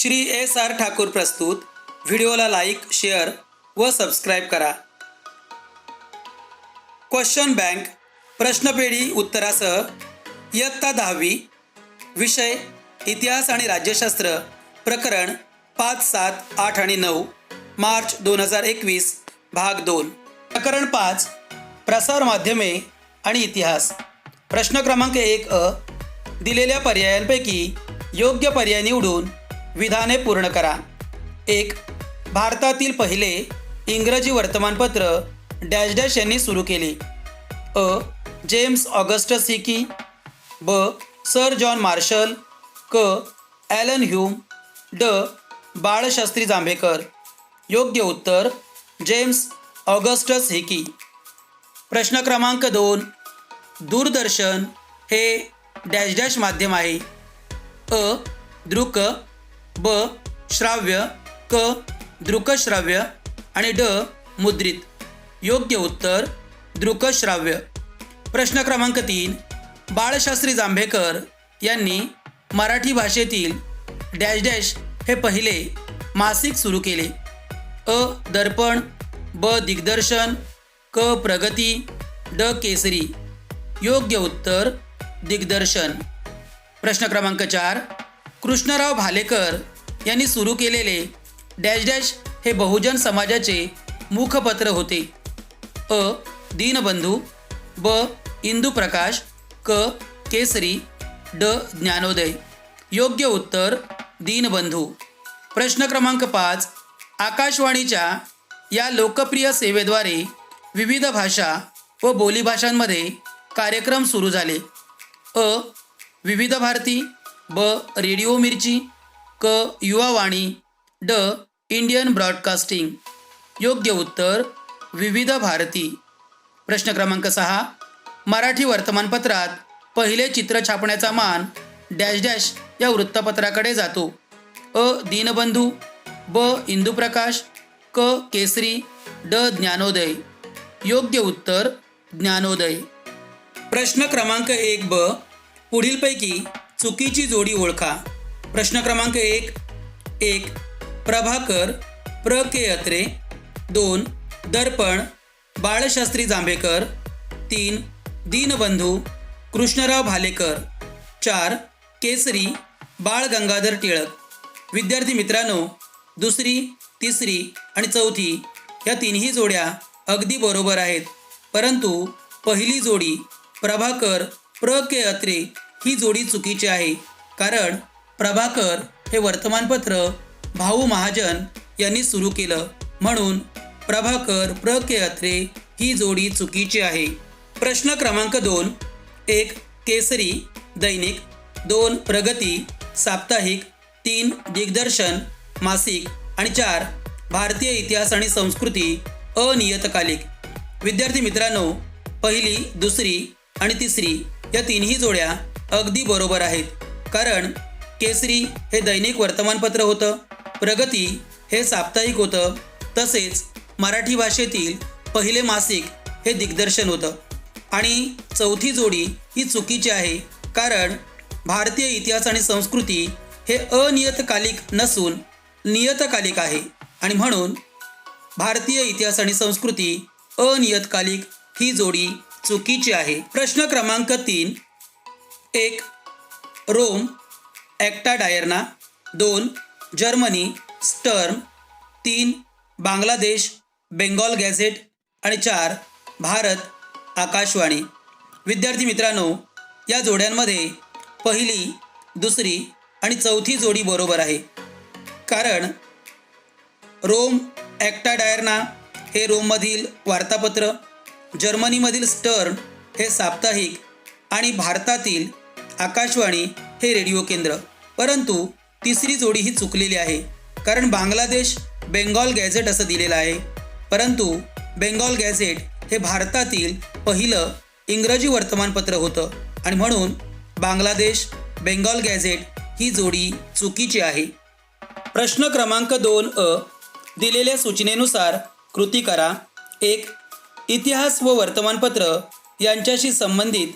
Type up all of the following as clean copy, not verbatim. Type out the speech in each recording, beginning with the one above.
Shri SR. Thakur प्रस्तुत. व्हिडिओला like, share व सबस्क्राईब करा. क्वेश्चन बँक प्रश्नपेढी उत्तरासह इयत्ता 10वी, विषय इतिहास आणि राज्यशास्त्र, प्रकरण 5, 7, 8 आणि 9, मार्च 2021, भाग 2. प्रकरण 5, प्रसार माध्यमे आणि इतिहास. प्रश्न क्रमांक 1 दिलेल्या पर्यायांपैकी योग्य पर्याय निवडून विधाने पूर्ण करा. 1. भारतातील पहिले इंग्रजी वर्तमानपत्र डॅश डॅश यांनी सुरू केले. अ. James Augustus Hicky. ब. Sir John Marshall. क. Allan Hume. ड. बाळशास्त्री जांभेकर. योग्य उत्तर जेम्स ऑगस्टस हिकी. प्रश्न क्रमांक 2. दूरदर्शन हे डॅश डॅश माध्यम आहे. अ. दृक. ब. श्राव्य. क. दृकश्राव्य आणि ड. मुद्रित. योग्य उत्तर दृकश्राव्य. प्रश्न क्रमांक 3. बाळशास्त्री जांभेकर यांनी मराठी भाषेतील डॅश डॅश हे पहिले मासिक सुरू केले. अ. दर्पण. ब. दिग्दर्शन. क. प्रगती. ड. केसरी. योग्य उत्तर दिग्दर्शन. प्रश्न क्रमांक 4. कृष्णराव भालेकर यांनी सुरू केलेले डॅश डॅश हे बहुजन समाजाचे मुखपत्र होते. अ. दीनबंधू. ब. इंदुप्रकाश. क. केसरी. ड. ज्ञानोदय. योग्य उत्तर दीनबंधू. प्रश्न क्रमांक 5. आकाशवाणीच्या या लोकप्रिय सेवेद्वारे विविध भाषा व बोलीभाषांमध्ये कार्यक्रम सुरू झाले. अ. विविध भारती. ब. रेडिओ मिर्ची. क. युवावाणी. ड. Indian broadcasting. योग्य उत्तर विविध भारती. प्रश्न क्रमांक 6. मराठी वर्तमानपत्रात पहिले चित्र छापण्याचा मान डॅश डॅश या वृत्तपत्राकडे जातो. अ. दीनबंधू. ब. इंदुप्रकाश. क. केसरी. ड. ज्ञानोदय. योग्य उत्तर ज्ञानोदय. प्रश्न क्रमांक 1 ब. पुढीलपैकी चुकीची जोडी ओळखा. प्रश्न क्रमांक 1. प्रभाकर प्र. के. अत्रे. 2. दर्पण बाळशास्त्री जांभेकर. 3. दीनबंधू कृष्णराव भालेकर. 4. केसरी बाळ गंगाधर टिळक. विद्यार्थी मित्रांनो, दुसरी, तिसरी आणि चौथी या तिन्ही जोड्या अगदी बरोबर आहेत, परंतु पहिली जोडी प्रभाकर प्र. के. अत्रे ही जोडी चुकीची आहे, कारण प्रभाकर हे वर्तमानपत्र भाऊ महाजन यांनी सुरू केलं, म्हणून प्रभाकर प्र. के. अत्रे ही जोडी चुकीची आहे. प्रश्न क्रमांक 2. 1. केसरी दैनिक. 2. प्रगती साप्ताहिक. 3. दिग्दर्शन मासिक आणि 4. भारतीय इतिहास आणि संस्कृती अनियतकालिक. विद्यार्थी मित्रांनो, पहिली, दुसरी आणि तिसरी या तिन्ही जोड्या अगदी बरोबर आहेत, कारण केसरी हे दैनिक वर्तमानपत्र होतं, प्रगती हे साप्ताहिक होतं, तसेच मराठी भाषेतील पहिले मासिक हे दिग्दर्शन होतं. आणि चौथी जोडी ही चुकीची आहे, कारण भारतीय इतिहास आणि संस्कृती हे अनियतकालिक नसून नियतकालिक आहे, आणि म्हणून भारतीय इतिहास आणि संस्कृती अनियतकालिक ही जोडी चुकीची आहे. प्रश्न क्रमांक 3. 1. Rome Acta Diurna. 2. Germany Sturm. 3. Bangladesh Bengal gazette आणि 4. भारत आकाशवाणी. विद्यार्थी मित्रांनो, या जोड्यांमध्ये पहिली, दुसरी आणि चौथी जोडी बरोबर आहे, कारण रोम ॲक्टा डायर्ना हे रोममधील वार्तापत्र, जर्मनीमधील स्टर्न हे साप्ताहिक आणि भारतातील आकाशवाणी हे रेडिओ केंद्र. परंतु तिसरी जोडी ही चुकलेली आहे, कारण बांगलादेश बेंगॉल गॅझेट असं दिलेलं आहे, परंतु बेंगॉल गॅझेट हे भारतातील पहिलं इंग्रजी वर्तमानपत्र होतं, आणि म्हणून बांगलादेश बेंगॉल गॅझेट ही जोडी चुकीची आहे. प्रश्न क्रमांक 2 दिलेल्या सूचनेनुसार कृती करा. 1. इतिहास व वर्तमानपत्र यांच्याशी संबंधित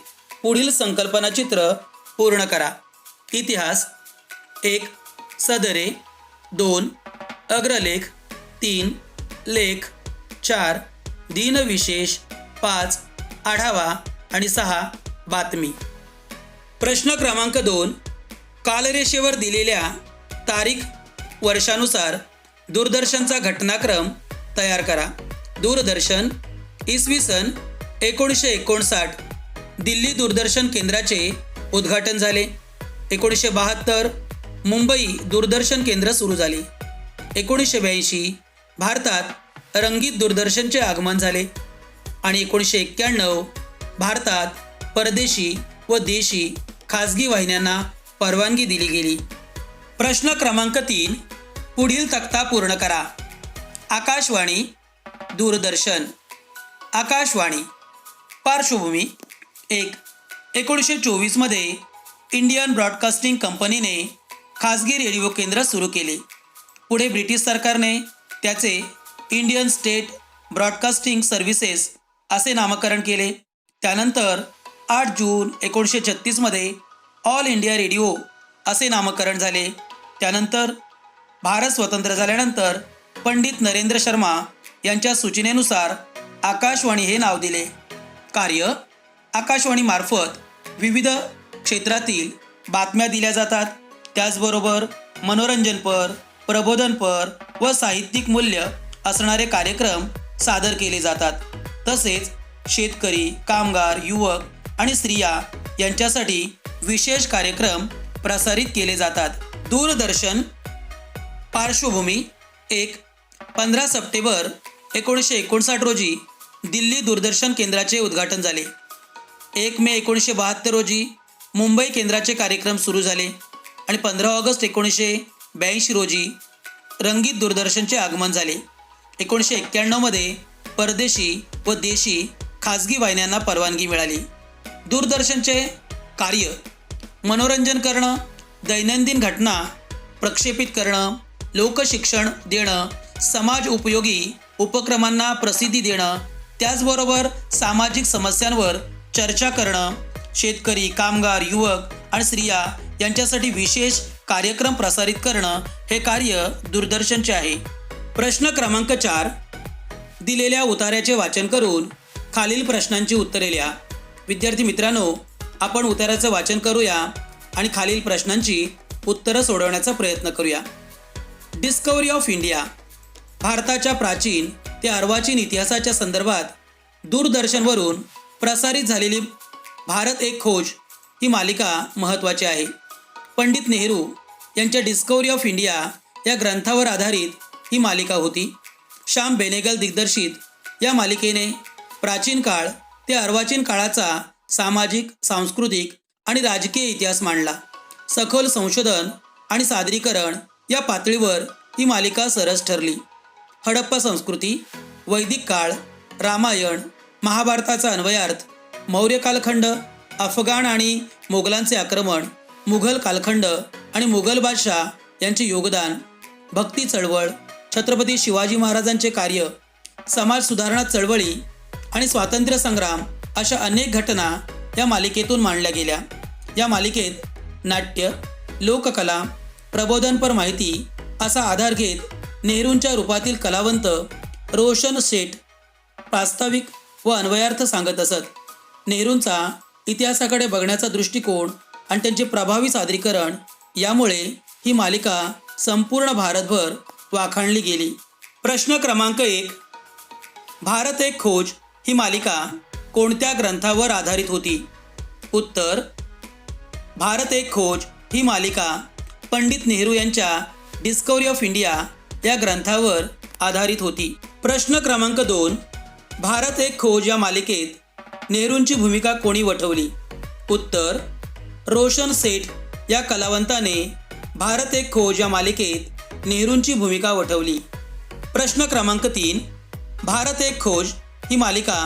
पुढील संकल्पनाचित्र पूर्ण करा. इतिहास. 1. सदरे 2. अग्रलेख. 3. लेख. 4. दिनविशेष. 5. आढावा आणि 6. बातमी. प्रश्न क्रमांक 2. कालरेषेवर दिलेल्या तारीख वर्षानुसार दूरदर्शनचा घटनाक्रम तयार करा. दूरदर्शन. इसवी सन 1959 दिल्ली दूरदर्शन केंद्राचे उद्घाटन झाले. 1972 मुंबई दूरदर्शन केंद्र सुरू झाले. 1982 भारतात रंगीत दूरदर्शनचे आगमन झाले आणि 1991 भारतात परदेशी व देशी खाजगी वाहिन्यांना परवानगी दिली गेली. प्रश्न क्रमांक 3. पुढील तक्ता पूर्ण करा. आकाशवाणी, दूरदर्शन. आकाशवाणी. पार्श्वभूमी. 1. 1924 मध्ये इंडियन ब्रॉडकास्टिंग कंपनीने खाजगी रेडिओ केंद्र सुरू केले. पुढे ब्रिटिश सरकारने त्याचे इंडियन स्टेट ब्रॉडकास्टिंग सर्व्हिसेस असे नामकरण केले. त्यानंतर 8 जून 1936 मध्ये ऑल इंडिया रेडिओ असे नामकरण झाले. त्यानंतर भारत स्वतंत्र झाल्यानंतर पंडित नरेंद्र शर्मा यांच्या सूचनेनुसार आकाशवाणी हे नाव दिले. कार्य. आकाशवाणीमार्फत विविध क्षेत्रातील बातम्या दिल्या जातात. त्याचबरोबर मनोरंजनपर, प्रबोधनपर व साहित्यिक मूल्य असणारे कार्यक्रम सादर केले जातात. तसेच शेतकरी, कामगार, युवक आणि स्त्रिया यांच्यासाठी विशेष कार्यक्रम प्रसारित केले जातात. दूरदर्शन. पार्श्वभूमी. 1. 15 सप्टेंबर 1959 रोजी दिल्ली दूरदर्शन केंद्राचे उद्घाटन झाले. 1 मे 1972 रोजी मुंबई केंद्राचे कार्यक्रम सुरू झाले आणि 15 ऑगस्ट 1982 रोजी रंगीत दूरदर्शनचे आगमन झाले. 1991 मध्ये परदेशी व देशी खाजगी वाहिन्यांना परवानगी मिळाली. दूरदर्शनचे कार्य. मनोरंजन करणं, दैनंदिन घटना प्रक्षेपित करणं, लोकशिक्षण देणं, समाज उपयोगी उपक्रमांना प्रसिद्धी देणं, त्याचबरोबर सामाजिक समस्यांवर चर्चा करणं, शेतकरी, कामगार, युवक आणि स्त्रिया यांच्यासाठी विशेष कार्यक्रम प्रसारित करणं हे कार्य दूरदर्शनचे आहे. प्रश्न क्रमांक 4. दिलेल्या उतार्याचे वाचन करून खालील प्रश्नांची उत्तरे लिहा. विद्यार्थी मित्रांनो, आपण उतार्याचं वाचन करूया आणि खालील प्रश्नांची उत्तरं सोडवण्याचा प्रयत्न करूया. Discovery of India. भारताच्या प्राचीन ते अर्वाचीन इतिहासाच्या संदर्भात दूरदर्शनवरून प्रसारित झालेली भारत एक खोज ही मालिका महत्त्वाची आहे. पंडित नेहरू यांच्या डिस्कव्हरी ऑफ इंडिया या ग्रंथावर आधारित ही मालिका होती. श्याम बेनेगल दिग्दर्शित या मालिकेने प्राचीन काळ ते अर्वाचीन काळाचा सामाजिक, सांस्कृतिक आणि राजकीय इतिहास मांडला. सखोल संशोधन आणि सादरीकरण या पातळीवर ही मालिका सरस ठरली. हडप्पा संस्कृती, वैदिक काळ, रामायण, महाभारताचा अन्वयार्थ, मौर्य कालखंड, अफगाण आणि मोगलांचे आक्रमण, मुघल कालखंड आणि मुघल बादशाह यांचे योगदान, भक्ती चळवळ, छत्रपती शिवाजी महाराजांचे कार्य, समाज सुधारणा चळवळी आणि स्वातंत्र्य संग्राम अशा अनेक घटना या मालिकेतून मांडल्या गेल्या. या मालिकेत नाट्य, लोककला, प्रबोधनपर माहिती असा आधार घेत नेहरूंच्या रूपातील कलावंत रोशन सेठ प्रास्ताविक व अन्वयार्थ सांगत असत. नेहरूंचा इतिहासाकडे बघण्याचा दृष्टिकोन आणि त्यांचे प्रभावी सादरीकरण यामुळे ही मालिका संपूर्ण भारतभर वाखाणली गेली. प्रश्न क्रमांक 1. भारत एक खोज ही मालिका कोणत्या ग्रंथावर आधारित होती? उत्तर. भारत एक खोज ही मालिका पंडित नेहरू यांच्या डिस्कव्हरी ऑफ इंडिया या ग्रंथावर आधारित होती. प्रश्न क्रमांक 2. भारत एक खोज या मालिकेत नेहरूंची भूमिका कोणी वठवली? उत्तर. रोशन सेठ या कलावंताने भारत एक खोज या मालिकेत नेहरूंची भूमिका वठवली. प्रश्न क्रमांक 3. भारत एक खोज ही मालिका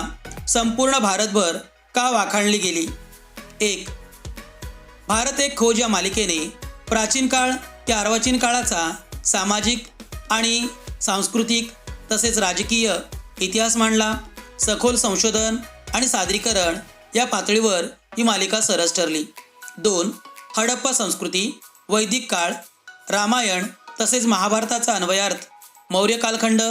संपूर्ण भारतभर का वाखाणली गेली? 1. भारत एक खोज या मालिकेने प्राचीन काळ ते अर्वाचीन काळाचा सामाजिक आणि सांस्कृतिक तसेच राजकीय इतिहास मांडला. सखोल संशोधन आणि सादरीकरण या पातळीवर ही मालिका सरस ठरली. 2. हडप्पा संस्कृती, वैदिक काळ, रामायण तसेच महाभारताचा अन्वयार्थ, मौर्य कालखंड,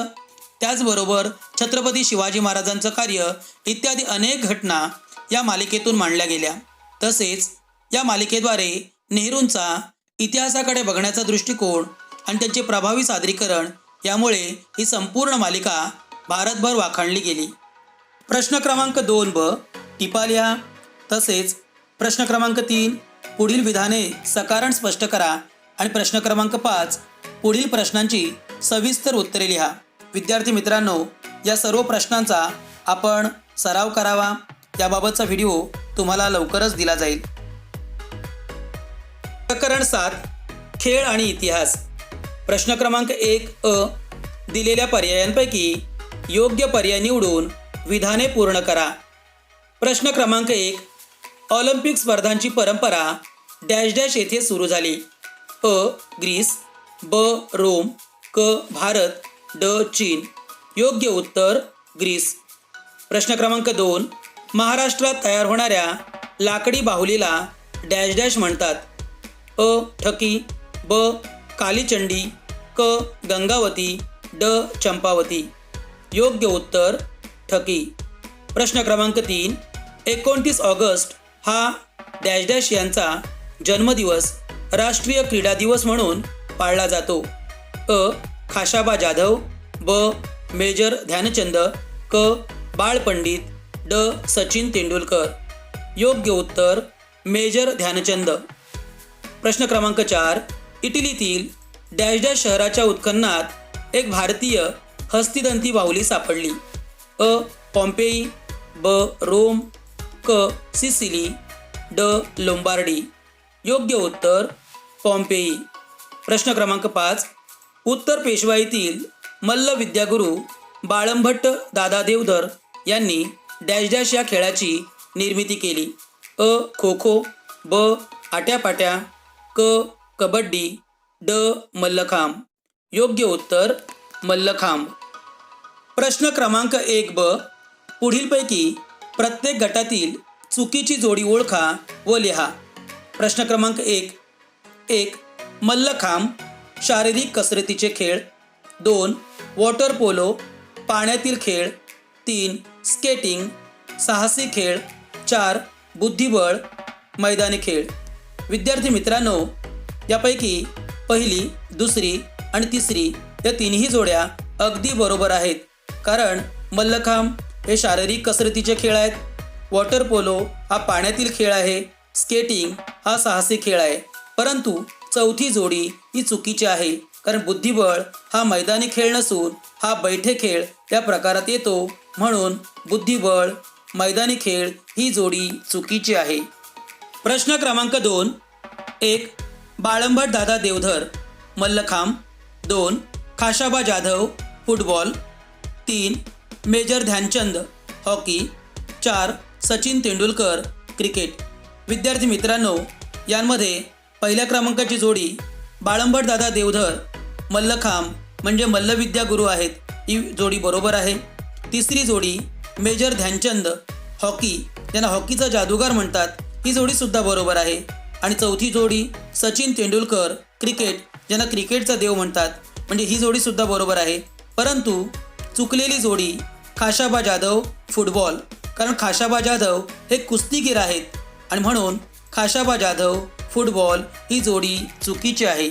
त्याचबरोबर छत्रपती शिवाजी महाराजांचं कार्य इत्यादी अनेक घटना या मालिकेतून मांडल्या गेल्या. तसेच या मालिकेद्वारे नेहरूंचा इतिहासाकडे बघण्याचा दृष्टिकोन आणि त्यांचे प्रभावी सादरीकरण यामुळे ही संपूर्ण मालिका भारतभर वाखाणली गेली. प्रश्न क्रमांक 2ब टिपा लिहा. तसेच प्रश्न क्रमांक 3 पुढील विधाने सकारण स्पष्ट करा आणि प्रश्न क्रमांक 5 पुढील प्रश्नांची सविस्तर उत्तरे लिहा. विद्यार्थी मित्रांनो, या सर्व प्रश्नांचा आपण सराव करावा. याबाबतचा व्हिडिओ तुम्हाला लवकरच दिला जाईल. प्रकरण 7 खेळ आणि इतिहास. प्रश्न क्रमांक 1 दिलेल्या पर्यायांपैकी योग्य पर्याय निवडून विधाने पूर्ण करा. प्रश्न क्रमांक 1 ऑलिम्पिक स्पर्धांची परंपरा डॅश डॅश येथे सुरू झाली. ग्रीस, ब रोम, क भारत, ड चीन. योग्य उत्तर ग्रीस. प्रश्न क्रमांक 2 महाराष्ट्रात तयार होणाऱ्या लाकडी बाहुलीला डॅश डॅश म्हणतात. ठकी, ब कालीचंडी, क गंगावती, ड चंपावती. योग्य उत्तर ठकी. प्रश्न क्रमांक 3 29 ऑगस्ट हा डॅश डॅश यांचा जन्मदिवस राष्ट्रीय क्रीडा दिवस म्हणून पाळला जातो. खाशाबा जाधव, ब मेजर ध्यानचंद, क बाळ पंडित, ड सचिन तेंडुलकर. योग्य उत्तर मेजर ध्यानचंद. प्रश्न क्रमांक 4 इटलीतील डॅश डॅश शहराच्या उत्खननात एक भारतीय हस्तिदंती बाहुली सापडली. पॉम्पेई, ब रोम, क सिसिली, ड लोंबार्डी. योग्य उत्तर पॉम्पेई. प्रश्न क्रमांक 5 उत्तर पेशवाईतील मल्ल विद्यागुरू बाळंभट्ट दादा देवधर यांनी डॅश डॅश या खेळाची निर्मिती केली. खो खो, ब आट्यापाट्या, क कबड्डी, ड मल्लखांब. योग्य उत्तर मल्लखांब. प्रश्न क्रमांक 1ब पुढीलपैकी प्रत्येक गटातील चुकीची जोडी ओळखा व लिहा. प्रश्न क्रमांक 1 मल्लखांब शारीरिक कसरतीचे खेळ. 2 वॉटर पोलो पाण्यातील खेळ. 3 स्केटिंग साहसी खेळ. 4 बुद्धिबळ मैदानी खेळ. विद्यार्थी मित्रांनो, यापैकी पहिली, दुसरी आणि तिसरी या तिन्ही जोड्या अगदी बरोबर आहेत. कारण मल्लखांब हे शारीरिक कसरतीचे खेळ आहेत, वॉटर पोलो हा पाण्यातील खेळ आहे, स्केटिंग हा साहसी खेळ आहे. परंतु चौथी जोडी ही चुकीची आहे. कारण बुद्धिबळ हा मैदानी खेळ नसून हा बैठे खेळ या प्रकारात येतो. म्हणून बुद्धिबळ मैदानी खेळ ही जोडी चुकीची आहे. प्रश्न क्रमांक 2 1 Balambhat Dada Deodhar Mallakhamb. 2 Khashaba Jadhav football. 3 major Dhyan Chand hockey. 4 Sachin Tendulkar cricket. विद्यार्थी मित्रांनो, यांमध्ये पहिल्या क्रमांकाची जोडी बाळंभट दादा देवधर मल्लखांब म्हणजे मल्लविद्या गुरु आहेत, ही जोडी बरोबर आहे. तिसरी जोडी मेजर ध्यानचंद हॉकी, ज्यांना हॉकीचा जादूगार म्हणतात, ही जोडीसुद्धा बरोबर आहे. आणि चौथी जोडी सचिन तेंडुलकर क्रिकेट, ज्यांना क्रिकेटचा देव म्हणतात, म्हणजे ही जोडीसुद्धा बरोबर आहे. परंतु चुकलेली जोडी खाशाबा जाधव फुटबॉल, कारण खाशाबा जाधव हे कुस्तीगीर आहेत आणि म्हणून खाशाबा जाधव फुटबॉल ही जोडी चुकीची आहे.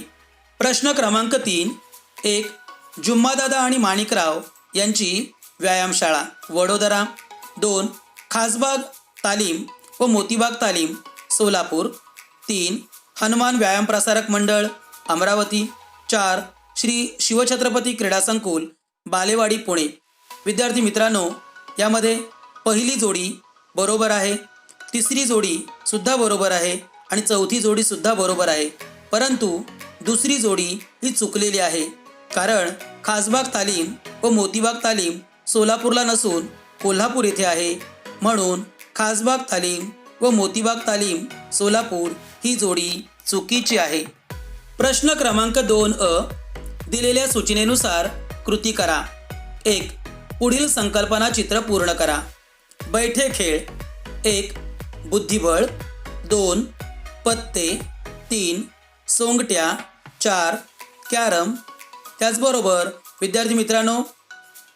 प्रश्न क्रमांक 3 1 जुम्मादादा आणि माणिकराव यांची व्यायामशाळा वडोदरा. 2 खासबाग तालीम व मोतीबाग तालीम सोलापूर. 3 हनुमान व्यायाम प्रसारक मंडळ अमरावती. 4 श्री शिवछत्रपती क्रीडा संकुल बालेवाडी पुणे. विद्यार्थी मित्रांनो, यामध्ये पहिली जोडी बरोबर आहे, तिसरी जोडी सुद्धा बरोबर आहे आणि चौथी जोडी सुद्धा बरोबर आहे. परंतु दुसरी जोडी ही चुकलेली आहे. कारण खासबाग तालीम व मोतीबाग तालीम सोलापूरला नसून कोल्हापूर येथे आहे. म्हणून खासबाग तालीम व मोतीबाग तालीम सोलापूर ही जोडी चुकीची आहे. प्रश्न क्रमांक 2 दिलेल्या सूचनेनुसार कृती करा. 1 पुढील संकल्पना चित्र पूर्ण करा. बैठे खेळ. 1 बुद्धिबळ. 2 पत्ते. 3 सोंगट्या. 4 कॅरम, त्याचबरोबर विद्यार्थी मित्रांनो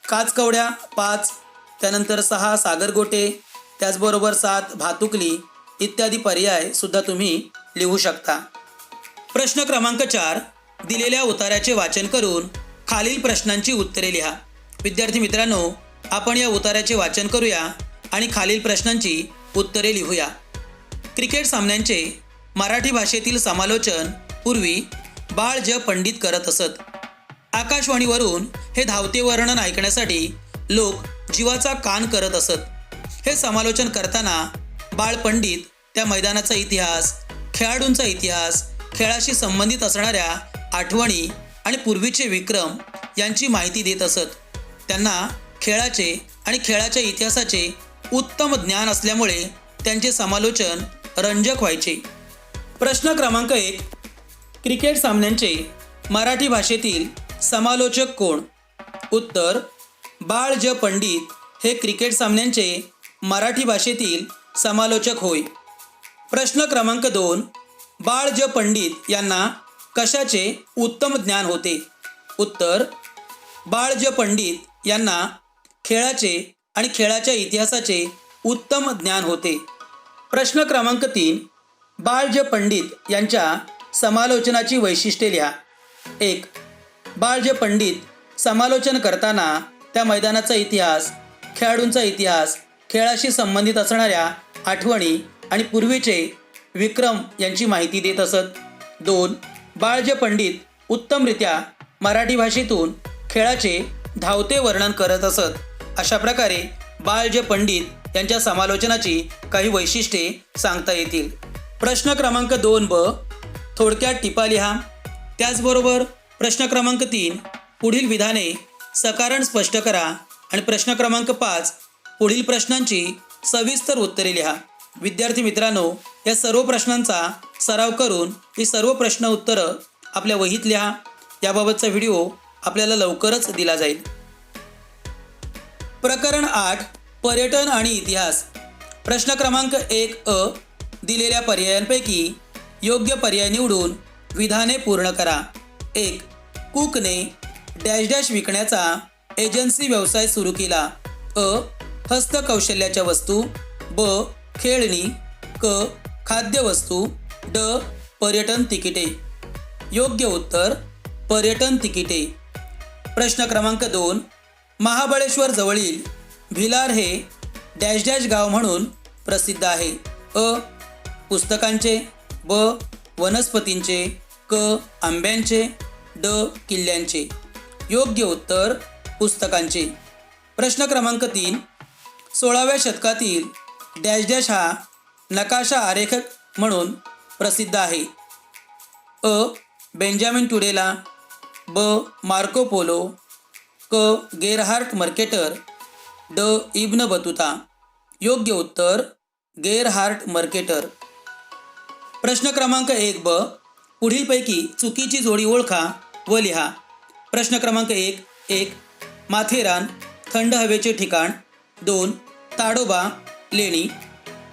काचकवड्या 5, त्यानंतर 6 सागरगोटे, त्याचबरोबर 7 भातुकली इत्यादी पर्याय सुद्धा तुम्ही लिहू शकता. प्रश्न क्रमांक 4, दिलेल्या उतार्याचे वाचन करून खालील प्रश्नांची उत्तरे लिहा. विद्यार्थी मित्रांनो आपण या उतार्याचे वाचन करूया आणि खालील प्रश्नांची उत्तरे लिहूया. क्रिकेट सामन्यांचे मराठी भाषेतील समालोचन पूर्वी बाळ ज पंडित करत असत. आकाशवाणीवरून हे धावते वर्णन ऐकण्यासाठी लोक जीवाचा कान करत असत. हे समालोचन करताना बाळ पंडित त्या मैदानाचा इतिहास, खेळाडूंचा इतिहास, खेळाशी संबंधित असणाऱ्या आठवणी आणि पूर्वीचे विक्रम यांची माहिती देत असत. त्यांना खेळाचे आणि खेळाच्या इतिहासाचे उत्तम ज्ञान असल्यामुळे त्यांचे समालोचन रंजक व्हायचे. प्रश्न क्रमांक 1, क्रिकेट सामन्यांचे मराठी भाषेतील समालोचक कोण? उत्तर बाळ ज पंडित हे क्रिकेट सामन्यांचे मराठी भाषेतील समालोचक होय. प्रश्न क्रमांक 2, बाळ ज पंडित यांना कशाचे उत्तम ज्ञान होते? उत्तर बाळ ज पंडित यांना खेळाचे आणि खेळाच्या इतिहासाचे उत्तम ज्ञान होते. प्रश्न क्रमांक 3, बाळ ज पंडित यांच्या समालोचनाची वैशिष्ट्ये लिहा. 1. बाळ ज पंडित समालोचन करताना त्या मैदानाचा इतिहास, खेळाडूंचा इतिहास, खेळाशी संबंधित असणाऱ्या आठवणी आणि पूर्वीचे विक्रम यांची माहिती देत असत. 2. बाळ ज पंडित उत्तमरित्या मराठी भाषेतून खेळाचे धावते वर्णन करत असत. अशा प्रकारे बाळ ज पंडित यांच्या समालोचनाची काही वैशिष्ट्ये सांगता येतील. प्रश्न क्रमांक 2ब, थोडक्यात टिपा लिहा. त्याचबरोबर प्रश्न क्रमांक 3, पुढील विधाने सकारण स्पष्ट करा आणि प्रश्न क्रमांक 5, पुढील प्रश्नांची सविस्तर उत्तरे लिहा. विद्यार्थी मित्रांनो या सर्व प्रश्नांचा सराव करून ही सर्व प्रश्न उत्तरं आपल्या वहीत लिहा. याबाबतचा व्हिडिओ आपल्याला लवकरच दिला जाईल. प्रकरण 8, पर्यटन आणि इतिहास. प्रश्न क्रमांक 1अ, दिलेल्या पर्यायांपैकी योग्य पर्याय निवडून विधाने पूर्ण करा. 1. कुकने डॅश डॅश विकण्याचा एजन्सी व्यवसाय सुरू केला. अ. हस्तकौशल्याच्या वस्तू, ब. खेळणी, क. खाद्यवस्तू, ड. पर्यटन तिकिटे. योग्य उत्तर पर्यटन तिकिटे. प्रश्न क्रमांक 2, महाबळेश्वर जवळील भिलार हे डॅश डॅश गाव म्हणून प्रसिद्ध आहे. अ. पुस्तकांचे, ब. वनस्पतींचे, क. आंब्यांचे, ड. किल्ल्यांचे. योग्य उत्तर पुस्तकांचे. प्रश्न क्रमांक 3, 16व्या शतकातील डॅश डॅश हा नकाशा आरेखक म्हणून प्रसिद्ध आहे. अ. बेंजामिन टुडेला, ब. मार्को पोलो, क. गेरहार्ट मर्केटर, ड. इब्न बतुता. योग्य उत्तर गेरहार्ट मर्केटर. प्रश्न क्रमांक 1ब, पुढीलपैकी चुकीची जोडी ओळखा व लिहा. प्रश्न क्रमांक 1. माथेरान थंड हवेचे ठिकाण. 2. ताडोबा लेणी.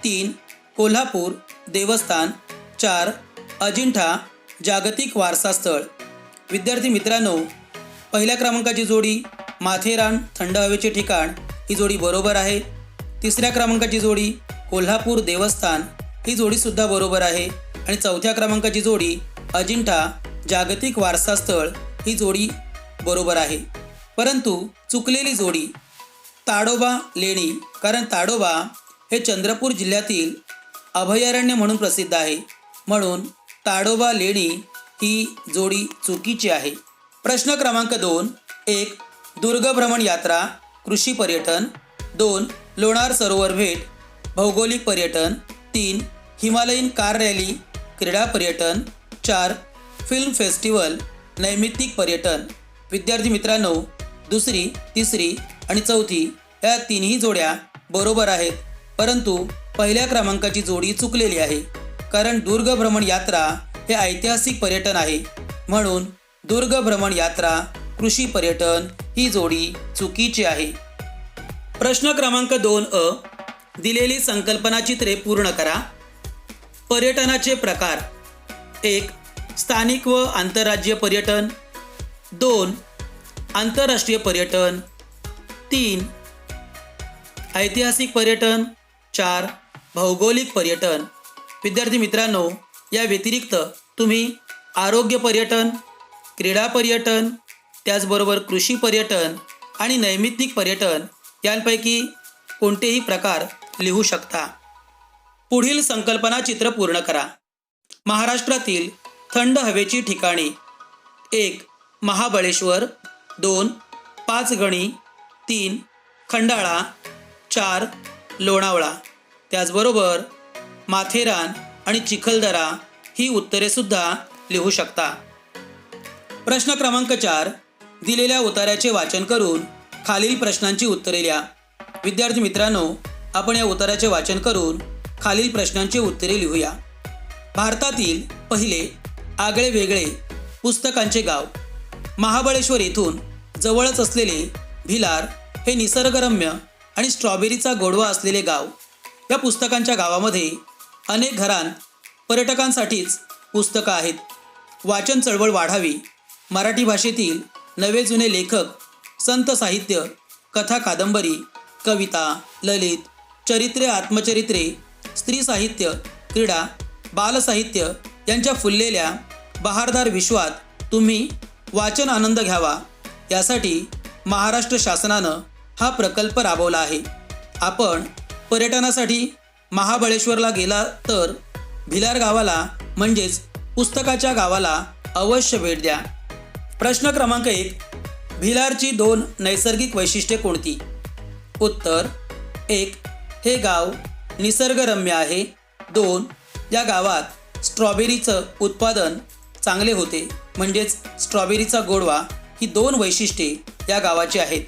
3. कोल्हापूर देवस्थान. 4. अजिंठा जागतिक वारसा स्थळ. विद्यार्थी मित्रांनो पहिल्या क्रमांकाची जोडी माथेरान थंड हवेचे ठिकाण ही जोडी बरोबर आहे. तिसऱ्या क्रमांकाची जोडी कोल्हापूर देवस्थान ही जोडीसुद्धा बरोबर आहे. आणि चौथ्या क्रमांकाची जोडी अजिंठा जागतिक वारसा स्थळ ही जोडी बरोबर आहे. परंतु चुकलेली जोडी ताडोबा लेणी, कारण ताडोबा हे चंद्रपूर जिल्ह्यातील अभयारण्य म्हणून प्रसिद्ध आहे, म्हणून ताडोबा लेणी ही जोडी चुकीची आहे. प्रश्न क्रमांक 2. 1. दुर्गभ्रमण यात्रा कृषी पर्यटन. 2. लोणार सरोवर भेट भौगोलिक पर्यटन. 3. हिमालयीन कार रॅली क्रीडा पर्यटन. 4. फिल्म फेस्टिवल नैमित्तिक पर्यटन. विद्यार्थी मित्रांनो दुसरी, तिसरी आणि चौथी या तिन्ही जोड्या बरोबर आहेत, परंतु पहिल्या क्रमांकाची जोडी चुकलेली आहे, कारण दुर्गभ्रमण यात्रा हे ऐतिहासिक पर्यटन आहे, म्हणून दुर्गभ्रमण यात्रा कृषी पर्यटन ही जोडी चुकीची आहे. प्रश्न क्रमांक 2अ, दिलेली संकल्पना चित्रे पूर्ण करा. पर्यटनाचे प्रकार. 1. स्थानिक व आंतरराज्य पर्यटन. 2. आंतरराष्ट्रीय पर्यटन. 3. ऐतिहासिक पर्यटन. 4. भौगोलिक पर्यटन. विद्यार्थी मित्रांनो, या व्यतिरिक्त तुम्ही आरोग्य पर्यटन, क्रीडा पर्यटन, त्याचबरोबर कृषी पर्यटन आणि नैमित्तिक पर्यटन यांपैकी कोणतेही प्रकार लिहू शकता. पुढील संकल्पना चित्र पूर्ण करा. महाराष्ट्रातील थंड हवेची ठिकाणे. 1. महाबळेश्वर. 2. पाचगणी. 3. खंडाळा. 4. लोणावळा. त्याचबरोबर माथेरान आणि चिखलदरा ही उत्तरेसुद्धा लिहू शकता. प्रश्न क्रमांक 4. दिलेल्या उतार्याचे वाचन करून खालील प्रश्नांची उत्तरे लिहा. विद्यार्थी मित्रांनो, आपण या उतार्याचे वाचन करून खालील प्रश्नांची उत्तरे लिहूया. भारतातील पहिले आगळे वेगळे पुस्तकांचे गाव. महाबळेश्वर येथून जवळच असलेले भिलार हे निसर्गरम्य आणि स्ट्रॉबेरीचा गोडवा असलेले गाव. या पुस्तकांच्या गावामध्ये अनेक घरांत पर्यटकांसाठीच पुस्तकं आहेत. वाचन चळवळ वाढावी. मराठी भाषेतील नवे जुने लेखक, संत साहित्य, कथा कादंबरी, कविता, ललित, चरित्रे, आत्मचरित्रे, स्त्री साहित्य, क्रीडा, बालसाहित्य यांच्या फुललेल्या बहारदार विश्वात तुम्ही वाचन आनंद घ्यावा, यासाठी महाराष्ट्र शासनानं हा प्रकल्प राबवला आहे. आपण पर्यटनासाठी महाबळेश्वरला गेला तर भिलार गावाला म्हणजेच पुस्तकाच्या गावाला अवश्य भेट द्या. प्रश्न क्रमांक 1. भिलारची 2 नैसर्गिक वैशिष्ट्ये कोणती? उत्तर. 1. हे गाव निसर्गरम्य आहे. 2. या गावात स्ट्रॉबेरीचं उत्पादन चांगले होते, म्हणजेच स्ट्रॉबेरीचा गोडवा ही 2 वैशिष्ट्ये या गावाची आहेत.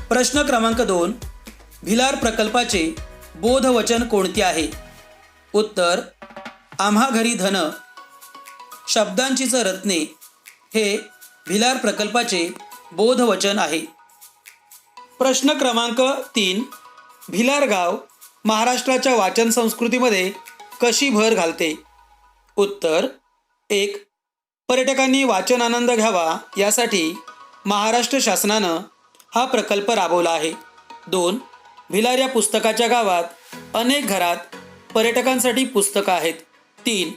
प्रश्न क्रमांक 2. भिलार प्रकल्पाचे बोधवचन कोणते आहे? उत्तर. आम्हा घरी धन शब्दांचीच रत्ने हे भिलार प्रकल्पाचे बोधवचन आहे. प्रश्न क्रमांक 3. भिलार गाव महाराष्ट्राच्या वाचन संस्कृतीमध्ये कशी भर घालते? उत्तर. 1. पर्यटकांनी वाचन आनंद घ्यावा यासाठी महाराष्ट्र शासनानं हा प्रकल्प राबवला आहे. 2. भिलार या पुस्तकाच्या गावात अनेक घरात पर्यटकांसाठी पुस्तकं आहेत. 3.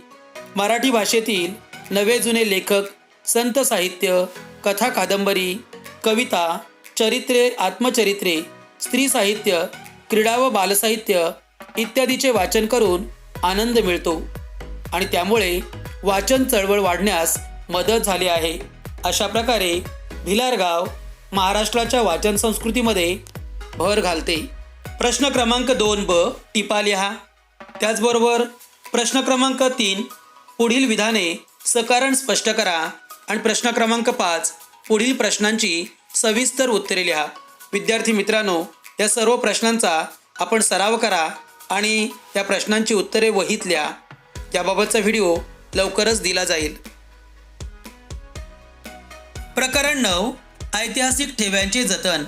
मराठी भाषेतील नवे जुने लेखक, संत साहित्य, कथा कादंबरी, कविता, चरित्रे, आत्मचरित्रे, स्त्री साहित्य, क्रीडा व बालसाहित्य इत्यादीचे वाचन करून आनंद मिळतो आणि त्यामुळे वाचन चळवळ वाढण्यास मदत झाली आहे. अशा प्रकारे भिलार गाव महाराष्ट्राच्या वाचन संस्कृतीमध्ये भर घालते. प्रश्न क्रमांक 2 ब टिपा लिहा. त्याचबरोबर प्रश्न क्रमांक 3 पुढील विधाने सकारण स्पष्ट करा आणि प्रश्न क्रमांक 5 पुढील प्रश्नांची सविस्तर उत्तरे लिहा. विद्यार्थी मित्रांनो, या सर्व प्रश्नांचा आपण सराव करा आणि त्या प्रश्नांची उत्तरे वहीत लिहा. याबाबतचा व्हिडिओ लवकरच दिला जाईल. प्रकरण 9 ऐतिहासिक ठेव्यांचे जतन.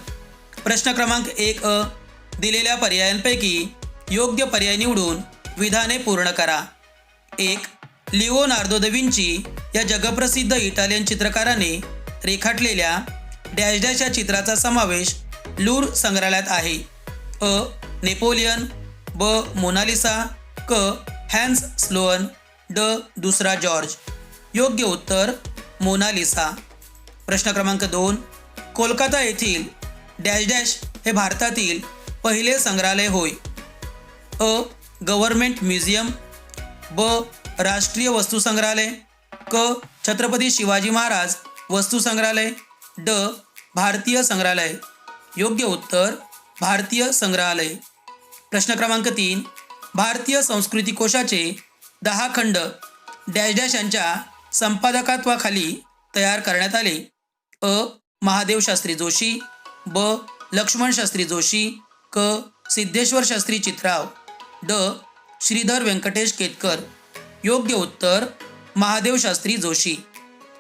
प्रश्न क्रमांक 1 अ दिलेल्या पर्यायांपैकी योग्य पर्याय निवडून विधाने पूर्ण करा. 1. लिओनार्दो दा विंची या जगप्रसिद्ध इटालियन चित्रकाराने रेखाटलेल्या डॅश डॅश या चित्राचा समावेश लूर संग्रहालयात आहे. अ. नेपोलियन. ब. मोनालिसा. क. Hans Sloane. ड. दुसरा जॉर्ज. योग्य उत्तर मोनालिसा. प्रश्न क्रमांक 2 कोलकाता येथील डॅश डॅश हे भारतातील पहिले संग्रहालय होय. अ. Government museum. ब. राष्ट्रीय वस्तू संग्रहालय. क. छत्रपती शिवाजी महाराज वस्तू संग्रहालय. ड. भारतीय संग्रहालय. योग्य उत्तर भारतीय संग्रहालय. प्रश्न क्रमांक 3 भारतीय संस्कृती कोशाचे 10 खंड डॅश डॅश यांच्या संपादकत्वाखाली तयार करण्यात आले. अ. महादेव शास्त्री जोशी. ब. लक्ष्मण शास्त्री जोशी. क. सिद्धेश्वर शास्त्री चित्राव. ड. श्रीधर व्यंकटेश केतकर. योग्य उत्तर महादेव शास्त्री जोशी.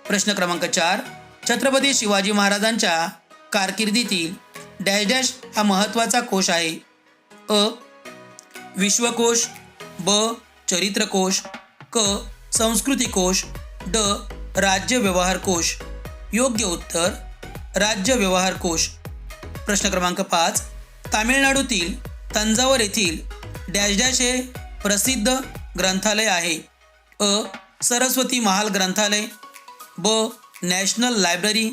प्रश्न क्रमांक 4 छत्रपती शिवाजी महाराजांच्या कारकिर्दीतील डॅश डॅश हा महत्त्वाचा कोश आहे. अ. विश्वकोश. ब. चरित्रकोश. क. संस्कृती कोश. ड. राज्य व्यवहार कोश. योग्य उत्तर राज्य व्यवहार कोश. प्रश्न क्रमांक 5. तामिळनाडूतील तंजावर येथील डॅश डॅश हे प्रसिद्ध ग्रंथालय आहे. अ. सरस्वती महाल ग्रंथालय, ब. नॅशनल लायब्ररी,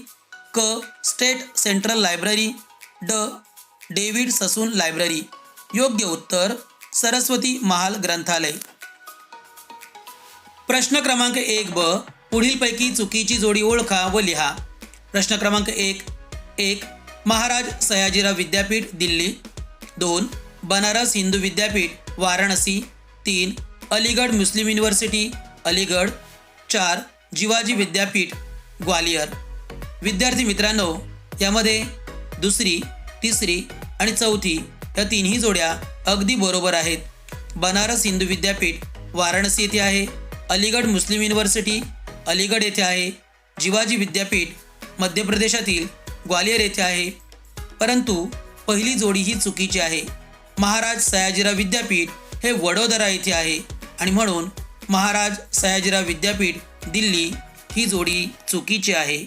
क. स्टेट सेंट्रल लायब्ररी, ड. David Sassoon library. योग्य उत्तर सरस्वती महाल ग्रंथालय. प्रश्न क्रमांक 1 ब. पुढीलपैकी चुकीची जोडी ओळखा व लिहा. प्रश्न क्रमांक 1. महाराज सयाजीराव विद्यापीठ दिल्ली. 2. बनारस हिंदू विद्यापीठ वाराणसी. 3. अलीगढ मुस्लिम युनिव्हर्सिटी अलीगढ. 4. जिवाजी विद्यापीठ ग्वालियर. विद्यार्थी मित्रांनो, यामध्ये दुसरी, तिसरी आणि चौथी या तिन्ही जोड्या अगदी बरोबर आहेत. बनारस हिंदू विद्यापीठ वाराणसी येथे आहे. अलीगढ मुस्लिम युनिव्हर्सिटी अलीगढ येथे आहे. जिवाजी विद्यापीठ मध्य प्रदेशातील ग्वालियर येथे आहे. परंतु पहिली जोडी ही चुकीची आहे. महाराज सयाजीराव विद्यापीठ हे वडोदरा येथे आहे आणि म्हणून महाराज सयाजीराव विद्यापीठ दिल्ली ही जोडी चुकीची आहे.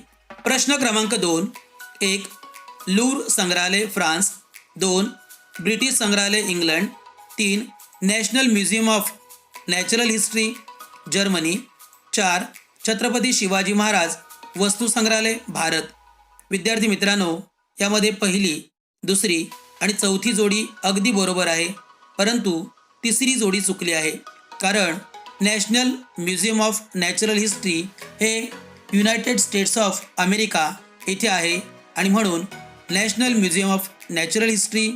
प्रश्न क्रमांक 2. 1. लूर संग्रहालय फ्रान्स. 2. ब्रिटिश संग्रहालय England. 3. National museum of natural history Germany. 4. Chhatrapati Shivaji Maharaj वस्तू संग्रहालय भारत. विद्यार्थी मित्रांनो, यामध्ये पहिली, दुसरी आणि चौथी जोडी अगदी बरोबर आहे, परंतु तिसरी जोडी चुकली आहे. कारण national museum of natural history हे युनायटेड स्टेट्स ऑफ अमेरिका येथे आहे आणि म्हणून national museum of natural history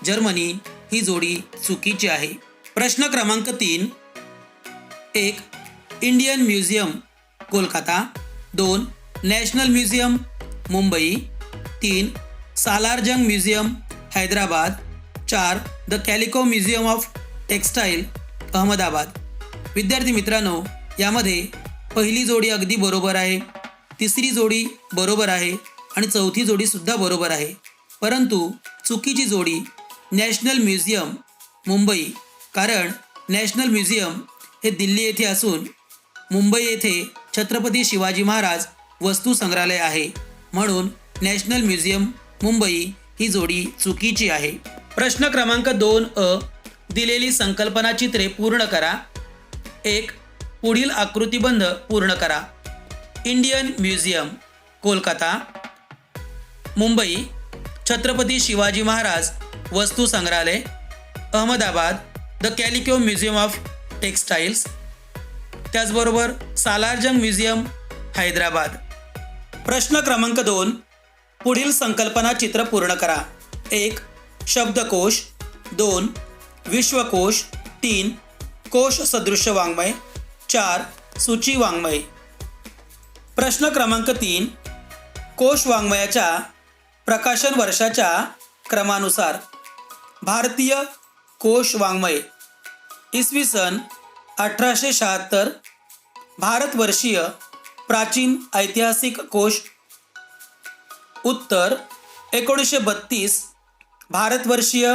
Germany ही जोडी चुकीची आहे. प्रश्न क्रमांक 3. 1. Indian museum Kolkata. 2. National museum Mumbai. 3. Salar Jung museum Hyderabad. 4. The calico museum of textile Ahmedabad. विद्यार्थी मित्रांनो, यामध्ये पहिली जोडी अगदी बरोबर आहे, तिसरी जोडी बरोबर आहे आणि चौथी जोडीसुद्धा बरोबर आहे, परंतु चुकीची जोडी नॅशनल म्युझियम मुंबई. कारण नॅशनल म्युझियम हे दिल्ली येथे असून मुंबई येथे छत्रपती शिवाजी महाराज वस्तू संग्रहालय आहे, म्हणून नॅशनल म्युझियम मुंबई ही जोडी चुकीची आहे. प्रश्न क्रमांक 2 अ. दिलेली संकल्पना चित्रे पूर्ण करा. 1. पुढील आकृतिबंध पूर्ण करा. Indian museum Kolkata. मुंबई छत्रपती शिवाजी महाराज वस्तू संग्रहालय. Ahmedabad the calico museum of textiles. त्याचबरोबर सालारजंग म्युझियम हैदराबाद. प्रश्न क्रमांक 2. पुढील संकल्पना चित्र पूर्ण करा. 1. शब्दकोश. 2. विश्वकोश. 3. कोश सदृश्य वाङ्मय. 4. सूची वाङ्मय. प्रश्न क्रमांक 3. कोश वाङ्मयाच्या प्रकाशन वर्षाच्या क्रमानुसार. भारतीय कोश वाङ्मय इसवी सन 1876. भारतवर्षीय प्राचीन ऐतिहासिक कोश उत्तर 1932. भारतवर्षीय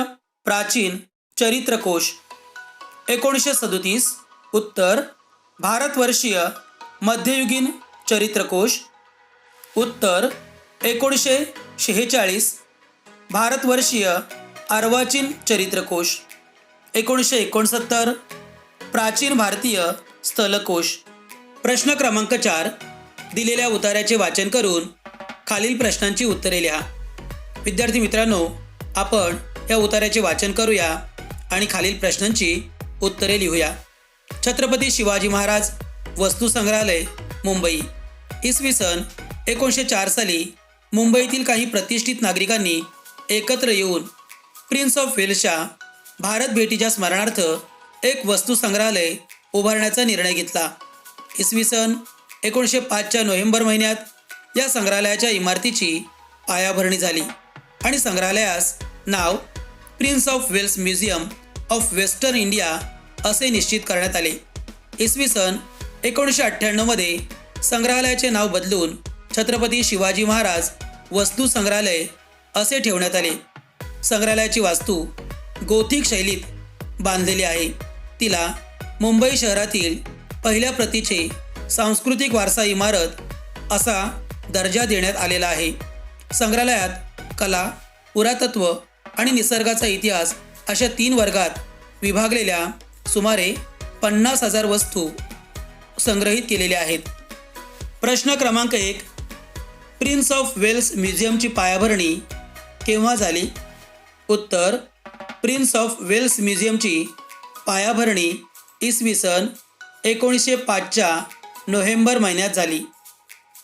प्राचीन चरित्रकोश 1937. उत्तर भारतवर्षीय मध्ययुगीन चरित्रकोश. उत्तर 1946. भारतवर्षीय अर्वाचीन चरित्रकोश. 1969. प्राचीन भारतीय स्थलकोश. प्रश्न क्रमांक 4. दिलेल्या उतार्याचे वाचन करून खालील प्रश्नांची उत्तरे लिहा. विद्यार्थी मित्रांनो, आपण या उतार्याचे वाचन करूया आणि खालील प्रश्नांची उत्तरे लिहूया. छत्रपती शिवाजी महाराज वस्तू संग्रहालय मुंबई. इसवी सन 1904 साली मुंबईतील काही प्रतिष्ठित नागरिकांनी एकत्र येऊन प्रिन्स ऑफ वेल्सच्या भारत भेटीच्या स्मरणार्थ एक वस्तू संग्रहालय उभारण्याचा निर्णय घेतला. इसवी सन 1905च्या नोव्हेंबर महिन्यात या संग्रहालयाच्या इमारतीची पायाभरणी झाली आणि संग्रहालयास नाव prince of Wales museum of western India असे निश्चित करण्यात आले. इसवी सन 1998मध्ये संग्रहालयाचे नाव बदलून छत्रपती शिवाजी महाराज वस्तू संग्रहालय असे ठेवण्यात आले. संग्रहालयाची वास्तू गोथिक शैलीत बांधलेली आहे. तिला मुंबई शहरातील पहिल्या प्रतीचे सांस्कृतिक वारसा इमारत असा दर्जा देण्यात आलेला आहे. संग्रहालयात कला, पुरातत्व आणि निसर्गाचा इतिहास अशा 3 वर्गात विभागलेल्या सुमारे 50,000 वस्तू संग्रहित केलेल्या आहेत. प्रश्न क्रमांक 1. प्रिन्स ऑफ वेल्स म्युझियमची पायाभरणी केव्हा झाली? उत्तर: प्रिन्स ऑफ वेल्स म्युझियमची पायाभरणी इसवी सन 1905च्या नोव्हेंबर महिन्यात झाली.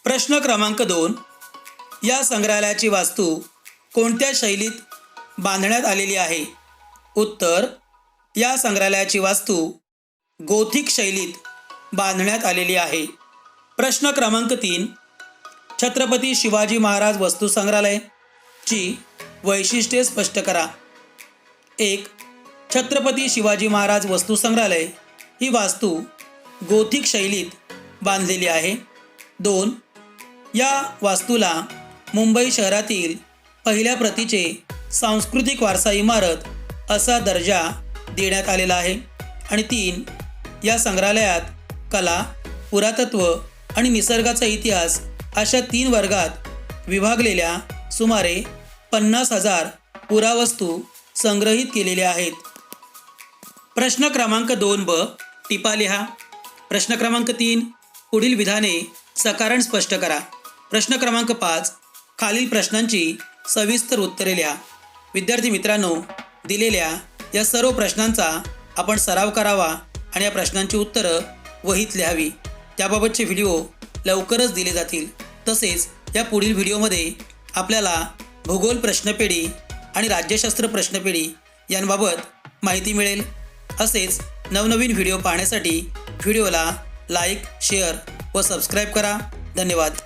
प्रश्न क्रमांक 2. या संग्रहालयाची वास्तू कोणत्या शैलीत बांधण्यात आलेली आहे? उत्तर: या संग्रहालयाची वास्तू गोथिक शैलीत बांधण्यात आलेली आहे. प्रश्न क्रमांक 3. छत्रपती शिवाजी महाराज वस्तू संग्रहालयाची वैशिष्ट्ये स्पष्ट करा. 1. छत्रपती शिवाजी महाराज वस्तू संग्रहालय ही वास्तू गोथिक शैलीत बांधलेली आहे. 2. या वास्तूला मुंबई शहरातील पहिल्या प्रतीचे सांस्कृतिक वारसा इमारत असा दर्जा देण्यात आलेला आहे. आणि 3. या संग्रहालयात कला, पुरातत्व आणि निसर्गाचा इतिहास अशा 3 वर्गात विभागलेल्या सुमारे 50,000 पुरावस्तू संग्रहित केलेल्या आहेत. प्रश्न क्रमांक 2ब टिपा लिहा. प्रश्न क्रमांक 3. पुढील विधाने सकारण स्पष्ट करा. प्रश्न क्रमांक 5. खालील प्रश्नांची सविस्तर उत्तरे लिहा. विद्यार्थी मित्रांनो, दिलेल्या या सर्व प्रश्नांचा आपण सराव करावा आणि या प्रश्नांची उत्तरं वहीत लिहावी. त्याबाबतचे व्हिडिओ लवकरच दिले जातील. तसेच या पुढील व्हिडिओमध्ये आपल्याला भूगोल प्रश्नपेढी आणि राज्यशास्त्र प्रश्नपेढी यांबाबत माहिती मिळेल. असेच नवनवीन व्हिडिओ पाहण्यासाठी व्हिडिओला लाईक, शेअर व सबस्क्राईब करा. धन्यवाद.